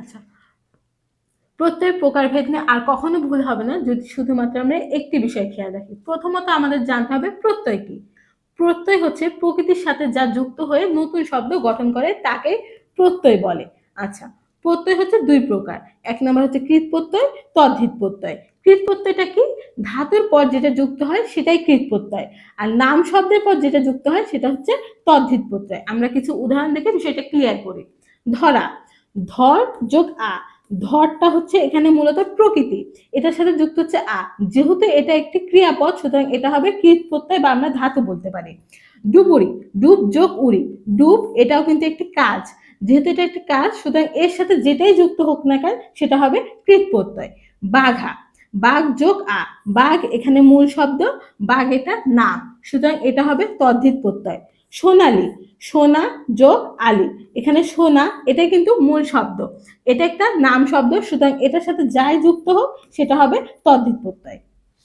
আচ্ছা, প্রত্যয় প্রকারভেদ নিয়ে আর কখনো ভুল হবে না যদি শুধুমাত্র আমরা একটি বিষয় খেয়াল রাখি। প্রথমত আমাদের জানতে হবে প্রত্যয় কি। প্রত্যয় হচ্ছে প্রকৃতির সাথে যা যুক্ত হয়ে নতুন শব্দ গঠন করে তাকে প্রত্যয় বলে। আচ্ছা, প্রত্যয় হচ্ছে দুই প্রকার। এক নম্বর হচ্ছে কৃৎ প্রত্যয়, তদ্ধিত প্রত্যয়। কৃৎ প্রত্যয়টা কি? ধাতুর পর যেটা যুক্ত হয় সেটাই কৃৎ প্রত্যয়, আর নাম শব্দের পর যেটা যুক্ত হয় সেটা হচ্ছে তদ্ধিত প্রত্যয়। আমরা কিছু উদাহরণ দেখে বিষয়টা ক্লিয়ার করি। ধরা, ধর যোগ আ। ধরটা হচ্ছে এখানে মূলত প্রকৃতি, এটার সাথে যুক্ত হচ্ছে আ। যেহেতু এটা একটি ক্রিয়াপদ সুতরাং এটা হবে কৃৎ প্রত্যয় বা আমরা ধাতু বলতে পারি। ডুবুরি, ডুব যোগ উড়ি। ডুব এটাও কিন্তু একটি কাজ, যেহেতু এটা একটি কাজ সুতরাং এর সাথে যেটাই যুক্ত হোক না কেন সেটা হবে কৃৎ প্রত্যয়। বাঘা, বাঘ যোগ আ। বাঘ এখানে মূল শব্দ, বাঘ এটা নাম, সুতরাং এটা হবে তদ্ধিত প্রত্যয়। সোনালী, সোনা যোগ আলী। এখানে সোনা এটাই কিন্তু মূল শব্দ, এটা একটা নাম শব্দ সুতরাং এটার সাথে যাই যুক্ত হোক সেটা হবে তদ্ধিত প্রত্যয়।